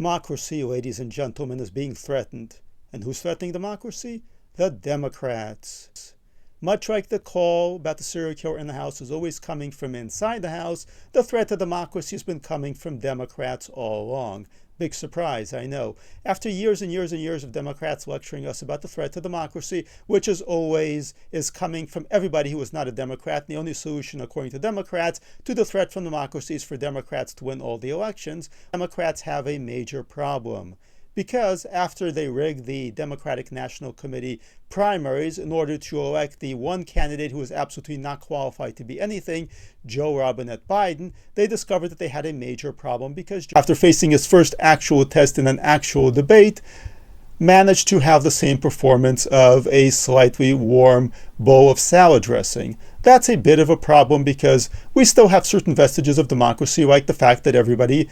Democracy, ladies and gentlemen, is being threatened. And who's threatening democracy? The Democrats. Much like the call about the serial killer in the House is always coming from inside the House, the threat to democracy has been coming from Democrats all along. Big surprise, I know. After years and years and years of Democrats lecturing us about the threat to democracy, which as always is coming from everybody who is not a Democrat, and the only solution, according to Democrats, to the threat from democracy is for Democrats to win all the elections, Democrats have a major problem. Because after they rigged the Democratic National Committee primaries in order to elect the one candidate who was absolutely not qualified to be anything, Joe Robinette Biden, they discovered that they had a major problem because after facing his first actual test in an actual debate, managed to have the same performance of a slightly warm bowl of salad dressing. That's a bit of a problem because we still have certain vestiges of democracy, like the fact that everybody,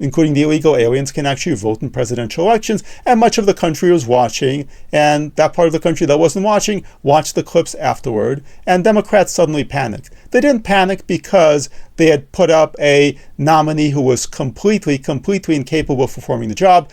including the illegal aliens, can actually vote in presidential elections, and much of the country was watching, and that part of the country that wasn't watching watched the clips afterward, and Democrats suddenly panicked. They didn't panic because they had put up a nominee who was completely incapable of performing the job,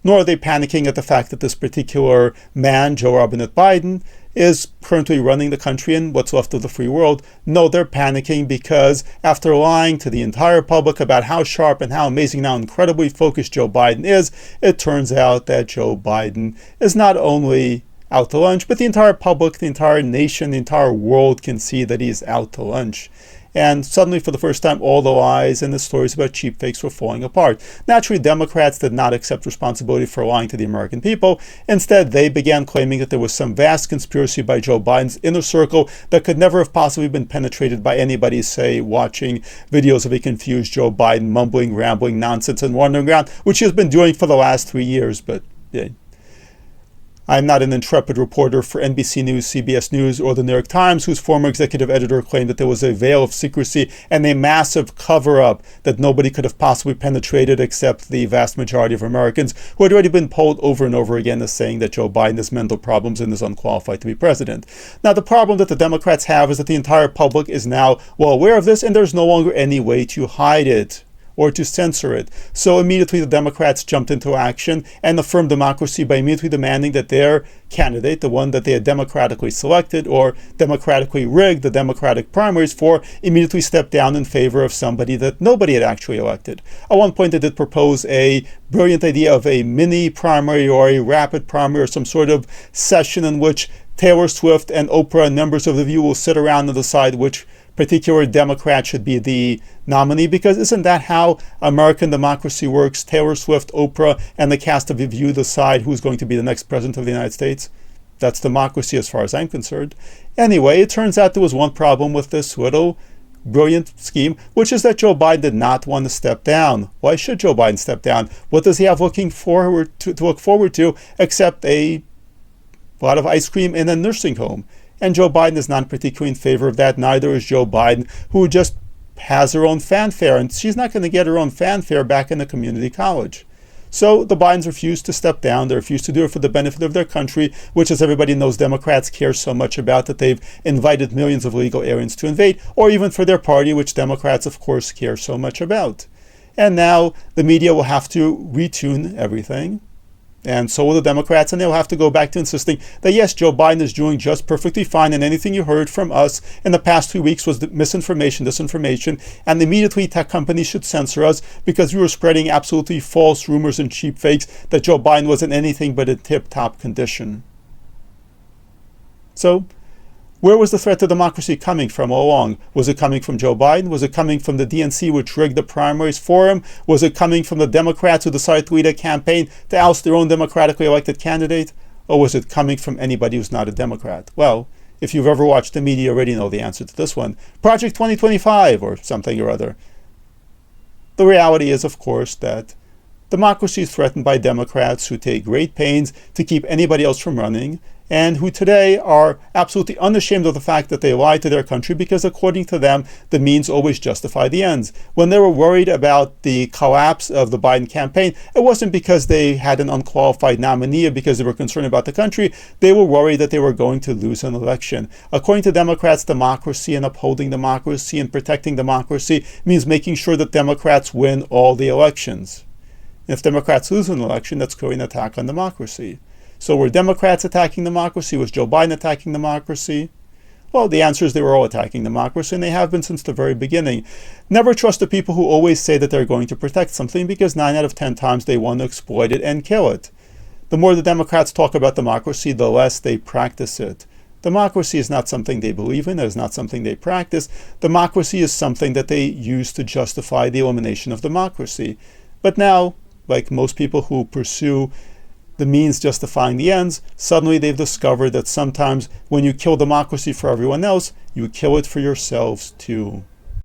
nor are they panicking at the fact that this particular man, Joe Robinette Biden, is currently running the country in what's left of the free world. No, they're panicking because after lying to the entire public about how sharp and how amazing and how incredibly focused Joe Biden is, it turns out that Joe Biden is not only out to lunch, but the entire public, the entire nation, the entire world can see that he's out to lunch. And suddenly, for the first time, all the lies and the stories about cheap fakes were falling apart. Naturally, Democrats did not accept responsibility for lying to the American people. Instead, they began claiming that there was some vast conspiracy by Joe Biden's inner circle that could never have possibly been penetrated by anybody, say, watching videos of a confused Joe Biden mumbling, rambling nonsense and wandering around, which he has been doing for the last 3 years. But yeah. I'm not an intrepid reporter for NBC News, CBS News, or the New York Times, whose former executive editor claimed that there was a veil of secrecy and a massive cover-up that nobody could have possibly penetrated except the vast majority of Americans who had already been polled over and over again as saying that Joe Biden has mental problems and is unqualified to be president. Now, the problem that the Democrats have is that the entire public is now well aware of this, and there's no longer any way to hide it or to censor it. So immediately the Democrats jumped into action and affirmed democracy by immediately demanding that their candidate, the one that they had democratically selected or democratically rigged the Democratic primaries for, immediately step down in favor of somebody that nobody had actually elected. At one point they did propose a brilliant idea of a mini primary or a rapid primary or some sort of session in which Taylor Swift and Oprah and members of The View will sit around and decide which particular Democrat should be the nominee, because isn't that how American democracy works? Taylor Swift, Oprah, and the cast of The View decide who's going to be the next president of the United States. That's democracy as far as I'm concerned. Anyway, it turns out there was one problem with this little brilliant scheme, which is that Joe Biden did not want to step down. Why should Joe Biden step down? What does he have to look forward to except a lot of ice cream in a nursing home? And Joe Biden is not particularly in favor of that. Neither is Joe Biden, who just has her own fanfare. And she's not going to get her own fanfare back in the community college. So the Bidens refused to step down. They refused to do it for the benefit of their country, which, as everybody knows, Democrats care so much about that they've invited millions of illegal aliens to invade, or even for their party, which Democrats, of course, care so much about. And now the media will have to retune everything. And so will the Democrats, and they'll have to go back to insisting that, yes, Joe Biden is doing just perfectly fine, and anything you heard from us in the past 2 weeks was misinformation, disinformation, and immediately tech companies should censor us because we were spreading absolutely false rumors and cheap fakes that Joe Biden wasn't anything but in tip-top condition. So, where was the threat to democracy coming from all along? Was it coming from Joe Biden? Was it coming from the DNC, which rigged the primaries for him? Was it coming from the Democrats who decided to lead a campaign to oust their own democratically elected candidate? Or was it coming from anybody who's not a Democrat? Well, if you've ever watched the media, you already know the answer to this one. Project 2025 or something or other. The reality is, of course, that democracy is threatened by Democrats who take great pains to keep anybody else from running, and who today are absolutely unashamed of the fact that they lied to their country because, according to them, the means always justify the ends. When they were worried about the collapse of the Biden campaign, it wasn't because they had an unqualified nominee or because they were concerned about the country. They were worried that they were going to lose an election. According to Democrats, democracy and upholding democracy and protecting democracy means making sure that Democrats win all the elections. If Democrats lose an election, that's clearly an attack on democracy. So were Democrats attacking democracy? Was Joe Biden attacking democracy? Well, the answer is they were all attacking democracy, and they have been since the very beginning. Never trust the people who always say that they're going to protect something, because 9 out of 10 times they want to exploit it and kill it. The more the Democrats talk about democracy, the less they practice it. Democracy is not something they believe in. It is not something they practice. Democracy is something that they use to justify the elimination of democracy. But now, like most people who pursue the means justifying the ends, suddenly they've discovered that sometimes when you kill democracy for everyone else, you kill it for yourselves too.